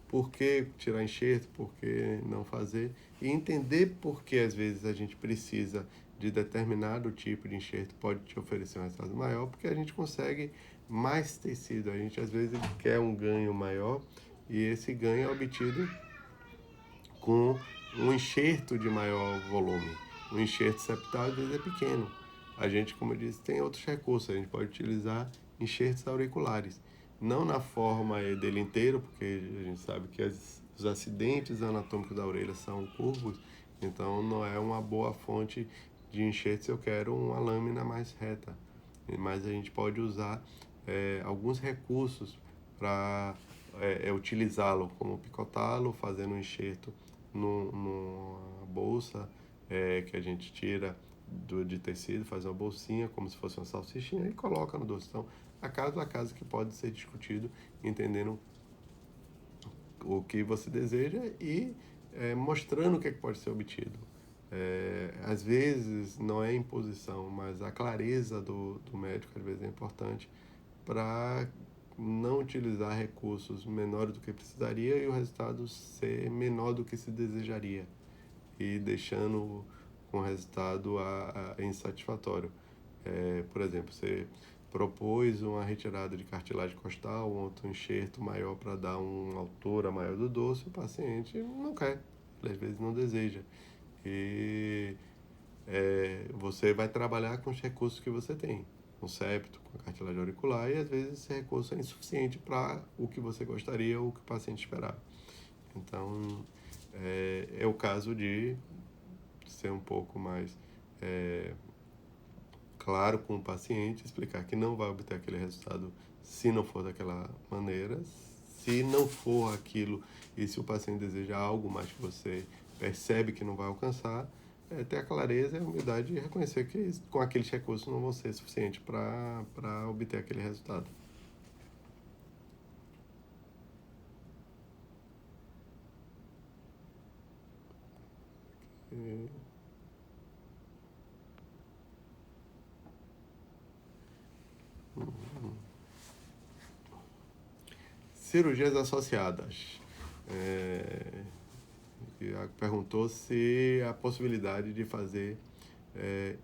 por que tirar enxerto, por que não fazer, e entender por que às vezes a gente precisa de determinado tipo de enxerto pode te oferecer um resultado maior, porque a gente consegue mais tecido, a gente às vezes quer um ganho maior e esse ganho é obtido com um enxerto de maior volume. Um enxerto septal às vezes é pequeno. A gente, como eu disse, tem outros recursos, a gente pode utilizar enxertos auriculares. Não na forma dele inteiro, porque a gente sabe que os acidentes anatômicos da orelha são curvos, então não é uma boa fonte de enxerto se eu quero uma lâmina mais reta. Mas a gente pode usar alguns recursos para utilizá-lo, como picotá-lo, fazendo um enxerto numa bolsa que a gente tira de tecido, faz uma bolsinha como se fosse uma salsichinha e coloca no dorso. Então, a caso que pode ser discutido, entendendo o que você deseja e mostrando o que pode ser obtido. Às vezes não é imposição, mas a clareza do médico às vezes é importante para não utilizar recursos menores do que precisaria e o resultado ser menor do que se desejaria e deixando com resultado insatisfatório. Por exemplo, você propôs uma retirada de cartilagem costal, um outro enxerto maior para dar uma altura maior do dorso, o paciente não quer, ele às vezes não deseja. E você vai trabalhar com os recursos que você tem, com o septo, com a cartilagem auricular, e às vezes esse recurso é insuficiente para o que você gostaria ou o que o paciente esperava. Então, É o caso de ser um pouco mais claro com o paciente, explicar que não vai obter aquele resultado se não for daquela maneira. Se não for aquilo e se o paciente deseja algo mais que você percebe que não vai alcançar, ter a clareza e a humildade de reconhecer que com aqueles recursos não vão ser suficientes para obter aquele resultado. Cirurgias associadas. Perguntou se a possibilidade de fazer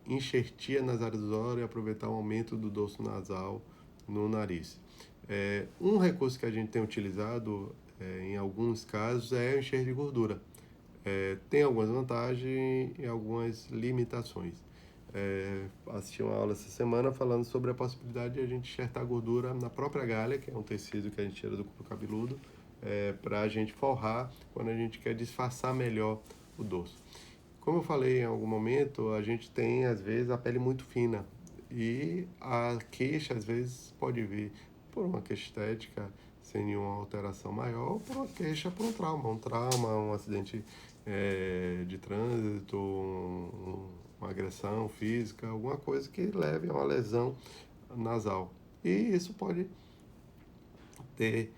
enxertia nasalizória e aproveitar o aumento do dorso nasal no nariz. Um recurso que a gente tem utilizado em alguns casos é o enxerto de gordura. Tem algumas vantagens e algumas limitações. Assisti uma aula essa semana falando sobre a possibilidade de a gente enxertar gordura na própria galha, que é um tecido que a gente tira do couro cabeludo, para a gente forrar quando a gente quer disfarçar melhor o dorso. Como eu falei em algum momento, a gente tem às vezes a pele muito fina e a queixa às vezes pode vir por uma queixa estética sem nenhuma alteração maior, ou por uma queixa por um trauma, um acidente de trânsito, uma agressão física, alguma coisa que leve a uma lesão nasal. E isso pode ter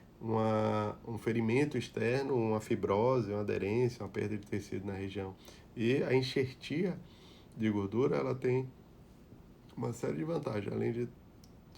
um ferimento externo, uma fibrose, uma aderência, uma perda de tecido na região. E a enxertia de gordura, ela tem uma série de vantagens. Além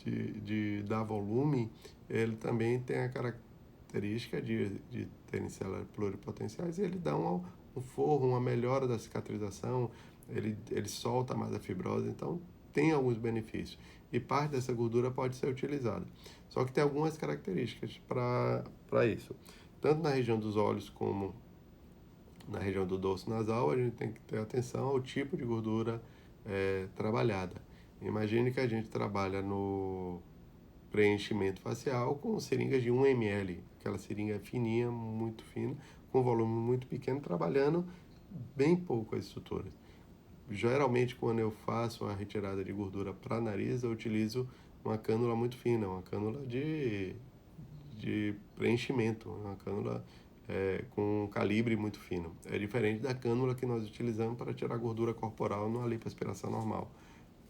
de dar volume, ele também tem a característica de terem células pluripotenciais, e ele dá um forro, uma melhora da cicatrização, ele solta mais a fibrose, então tem alguns benefícios. E parte dessa gordura pode ser utilizada. Só que tem algumas características para isso. Tanto na região dos olhos como na região do dorso nasal, a gente tem que ter atenção ao tipo de gordura trabalhada. Imagine que a gente trabalha no preenchimento facial com seringas de 1 ml, aquela seringa fininha, muito fina, com volume muito pequeno, trabalhando bem pouco as estruturas. Geralmente, quando eu faço a retirada de gordura para nariz, eu utilizo uma cânula muito fina, uma cânula de preenchimento, uma cânula com um calibre muito fino. É diferente da cânula que nós utilizamos para tirar gordura corporal numa lipoaspiração normal.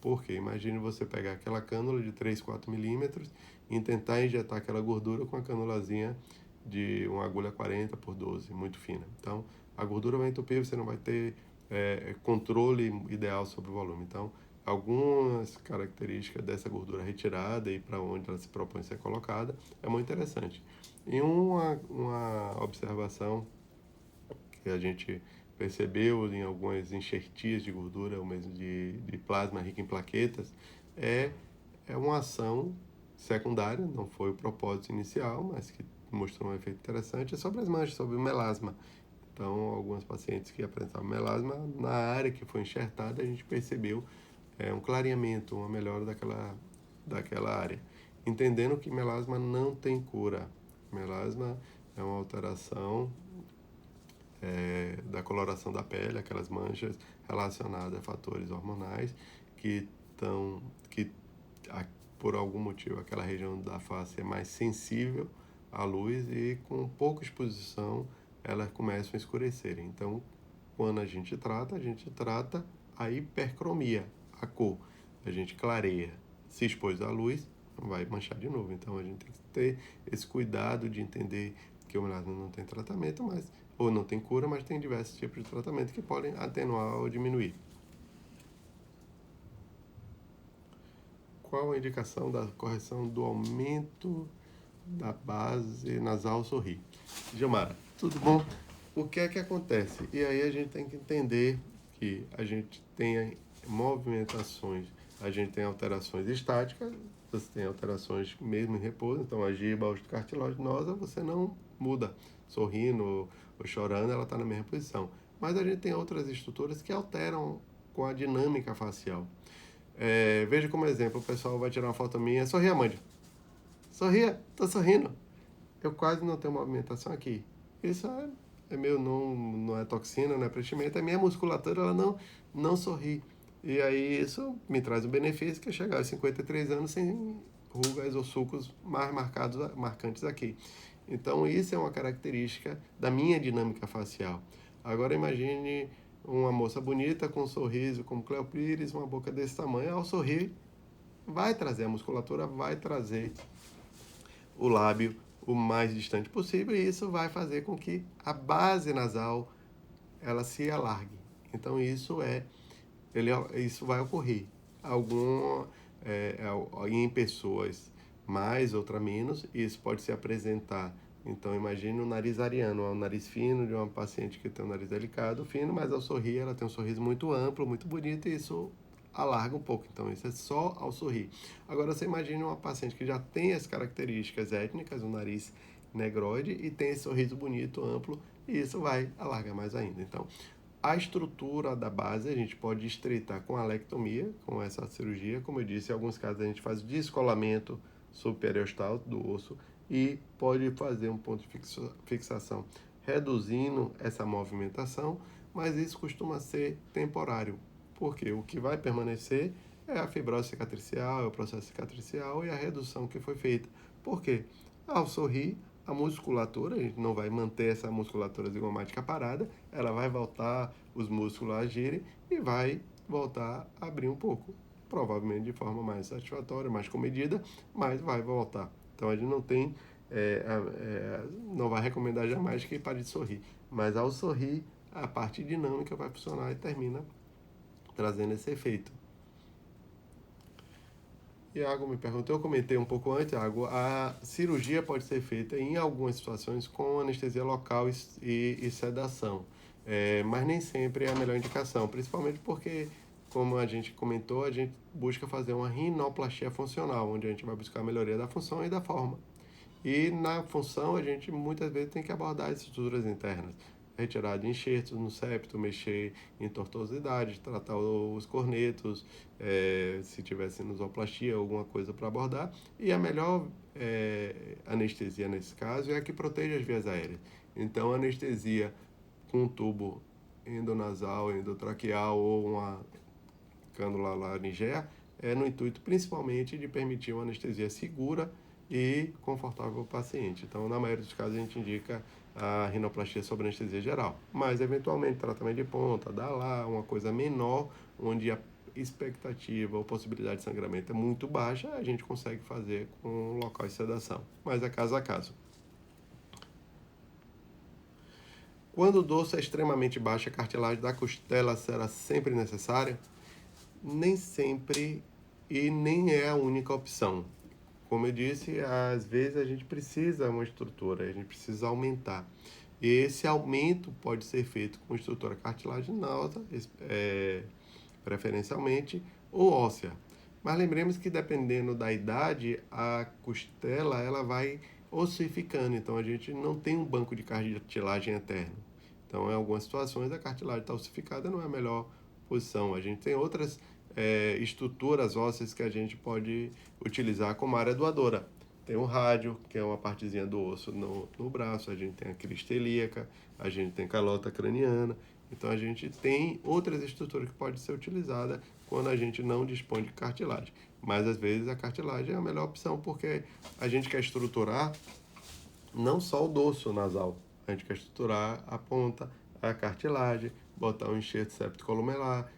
Porque imagine você pegar aquela cânula de 3, 4 milímetros e tentar injetar aquela gordura com a cânulazinha de uma agulha 40 por 12, muito fina. Então, a gordura vai entupir, você não vai ter controle ideal sobre o volume. Então, algumas características dessa gordura retirada e para onde ela se propõe a ser colocada é muito interessante. E uma observação que a gente percebeu em algumas enxertias de gordura, ou mesmo de plasma rico em plaquetas, é uma ação secundária, não foi o propósito inicial, mas que mostrou um efeito interessante, é sobre as manchas, sobre o melasma. Então, alguns pacientes que apresentavam melasma, na área que foi enxertada, a gente percebeu um clareamento, uma melhora daquela área. Entendendo que melasma não tem cura. Melasma é uma alteração da coloração da pele, aquelas manchas relacionadas a fatores hormonais que por algum motivo aquela região da face é mais sensível à luz e com pouca exposição elas começam a escurecer. Então, quando a gente trata a hipercromia, a cor. A gente clareia. Se expôs à luz, não vai manchar de novo. Então, a gente tem que ter esse cuidado de entender que o melasma não tem tratamento, ou não tem cura, mas tem diversos tipos de tratamento que podem atenuar ou diminuir. Qual a indicação da correção do aumento da base nasal sorrir? Gilmara, tudo bom? O que é que acontece? E aí a gente tem que entender que a gente tem movimentações, a gente tem alterações estáticas, você tem alterações mesmo em repouso, então a giba cartilaginosa você não muda, sorrindo ou chorando, ela está na mesma posição. Mas a gente tem outras estruturas que alteram com a dinâmica facial. Veja como exemplo, o pessoal vai tirar uma foto minha, sorria, Amanda. Sorria, tô sorrindo. Eu quase não tenho movimentação aqui. Isso é não é toxina, não é preenchimento, a minha musculatura ela não sorri. E aí isso me traz um benefício que é chegar aos 53 anos sem rugas ou sulcos mais marcantes aqui. Então isso é uma característica da minha dinâmica facial. Agora imagine uma moça bonita com um sorriso como Cleo Pires, uma boca desse tamanho, ao sorrir vai trazer a musculatura, vai trazer o lábio o mais distante possível e isso vai fazer com que a base nasal ela se alargue. Então isso vai ocorrer em pessoas mais, outra menos, e isso pode se apresentar. Então imagine o nariz ariano, o nariz fino de uma paciente que tem um nariz delicado, fino, mas ao sorrir ela tem um sorriso muito amplo, muito bonito e isso alarga um pouco. Então isso é só ao sorrir. Agora você imagine uma paciente que já tem as características étnicas, o nariz negroide e tem esse sorriso bonito, amplo, e isso vai alargar mais ainda. Então a estrutura da base a gente pode estreitar com alectomia, com essa cirurgia. Como eu disse, em alguns casos a gente faz descolamento subperiostal do osso e pode fazer um ponto de fixação reduzindo essa movimentação, mas isso costuma ser temporário, porque o que vai permanecer é a fibrose cicatricial, é o processo cicatricial e a redução que foi feita. Por quê? Ao sorrir, a musculatura, a gente não vai manter essa musculatura zigomática parada, ela vai voltar os músculos a agirem e vai voltar a abrir um pouco. Provavelmente de forma mais satisfatória, mais comedida, mas vai voltar. Então a gente não vai recomendar jamais que pare de sorrir. Mas ao sorrir, a parte dinâmica vai funcionar e termina trazendo esse efeito. Iago me perguntou, eu comentei um pouco antes, Iago, a cirurgia pode ser feita em algumas situações com anestesia local e sedação, mas nem sempre é a melhor indicação, principalmente porque, como a gente comentou, a gente busca fazer uma rinoplastia funcional, onde a gente vai buscar a melhoria da função e da forma. E na função a gente muitas vezes tem que abordar as estruturas internas, retirar de enxertos no septo, mexer em tortuosidade, tratar os cornetos, se tiver sinusoplastia, alguma coisa para abordar. E a melhor anestesia nesse caso é a que protege as vias aéreas. Então, anestesia com um tubo endonasal, endotraqueal ou uma cânula laringea é no intuito principalmente de permitir uma anestesia segura e confortável para o paciente. Então, na maioria dos casos, a gente indica a rinoplastia sobre anestesia geral. Mas, eventualmente, tratamento de ponta, dá lá uma coisa menor, onde a expectativa ou possibilidade de sangramento é muito baixa, a gente consegue fazer com local de sedação. Mas é caso a caso. Quando o dorso é extremamente baixo, a cartilagem da costela será sempre necessária? Nem sempre e nem é a única opção. Como eu disse, às vezes a gente precisa uma estrutura, a gente precisa aumentar. E esse aumento pode ser feito com estrutura cartilaginosa, preferencialmente, ou óssea. Mas lembremos que dependendo da idade, a costela ela vai ossificando, então a gente não tem um banco de cartilagem eterno. Então, em algumas situações, a cartilagem está ossificada, não é a melhor posição. A gente tem outras estruturas ósseas que a gente pode utilizar como área doadora. Tem o rádio, que é uma partezinha do osso no braço, a gente tem a crista ilíaca, a gente tem calota craniana. Então, a gente tem outras estruturas que podem ser utilizadas quando a gente não dispõe de cartilagem. Mas, às vezes, a cartilagem é a melhor opção, porque a gente quer estruturar não só o dorso nasal, a gente quer estruturar a ponta, a cartilagem, botar um enxerto septo-columelar,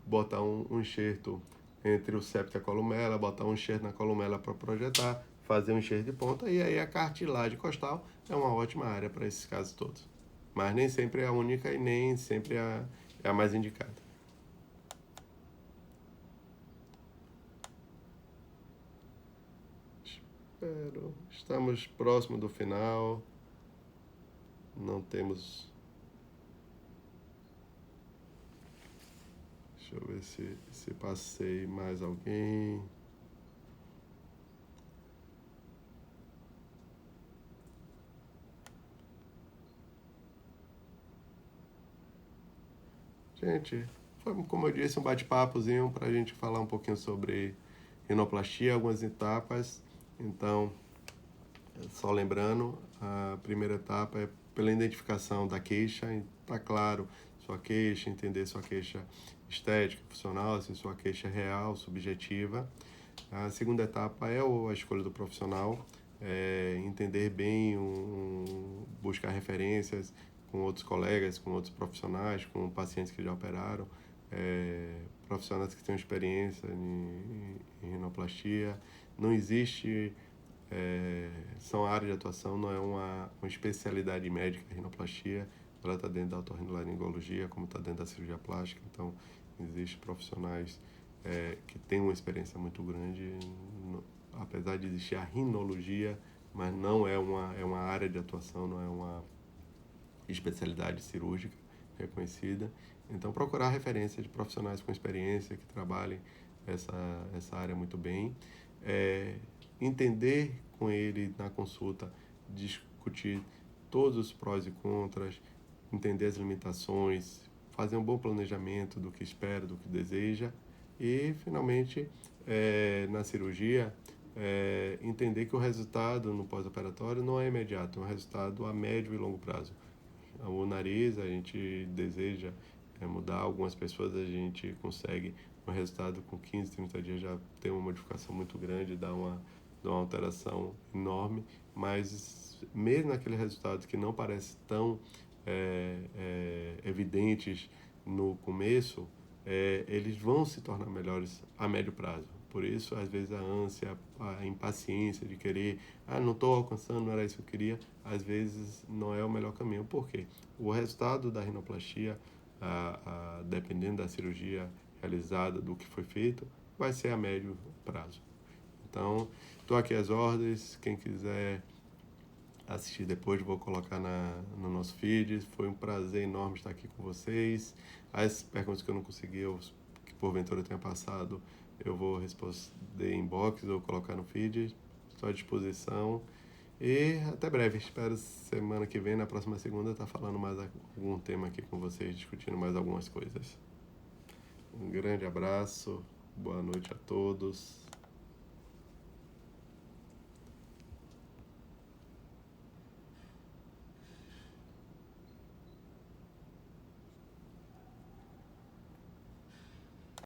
botar um enxerto entre o septo e a columela, botar um enxerto na columela para projetar, fazer um enxerto de ponta, e aí a cartilagem costal é uma ótima área para esses casos todos. Mas nem sempre é a única e nem sempre é a mais indicada. Estamos próximo do final. Não temos... Deixa eu ver se passei mais alguém. Gente, foi, como eu disse, um bate-papozinho para a gente falar um pouquinho sobre rinoplastia, algumas etapas. Então, só lembrando, a primeira etapa é pela identificação da queixa, está claro sua queixa, entender sua queixa estética, funcional, se sua queixa é real, subjetiva. A segunda etapa é a escolha do profissional, entender bem, buscar referências com outros colegas, com outros profissionais, com pacientes que já operaram, profissionais que têm experiência em rinoplastia. Não existe, são áreas de atuação, não é uma especialidade médica a rinoplastia, ela está dentro da otorrinolaringologia, como está dentro da cirurgia plástica, então existem profissionais que têm uma experiência muito grande, apesar de existir a rinologia, mas não é uma área de atuação, não é uma especialidade cirúrgica reconhecida. Então, procurar referência de profissionais com experiência que trabalhem essa área muito bem. Entender com ele na consulta, discutir todos os prós e contras, entender as limitações, fazer um bom planejamento do que espera, do que deseja e, finalmente, na cirurgia, entender que o resultado no pós-operatório não é imediato, é um resultado a médio e longo prazo. O nariz, a gente deseja mudar, algumas pessoas a gente consegue um resultado com 15, 30 dias já tem uma modificação muito grande, dá uma alteração enorme, mas mesmo naquele resultado que não parece tão evidentes no começo, eles vão se tornar melhores a médio prazo. Por isso, às vezes, a ânsia, a impaciência de querer, não estou alcançando, não era isso que eu queria, às vezes não é o melhor caminho. Por quê? O resultado da rinoplastia, dependendo da cirurgia realizada, do que foi feito, vai ser a médio prazo. Então, estou aqui às ordens, quem quiser assistir depois, vou colocar no nosso feed. Foi um prazer enorme estar aqui com vocês. As perguntas que eu não consegui, que porventura eu tenha passado, eu vou responder em inbox ou colocar no feed. Estou à disposição. E até breve. Espero semana que vem, na próxima segunda, estar falando mais algum tema aqui com vocês, discutindo mais algumas coisas. Um grande abraço. Boa noite a todos.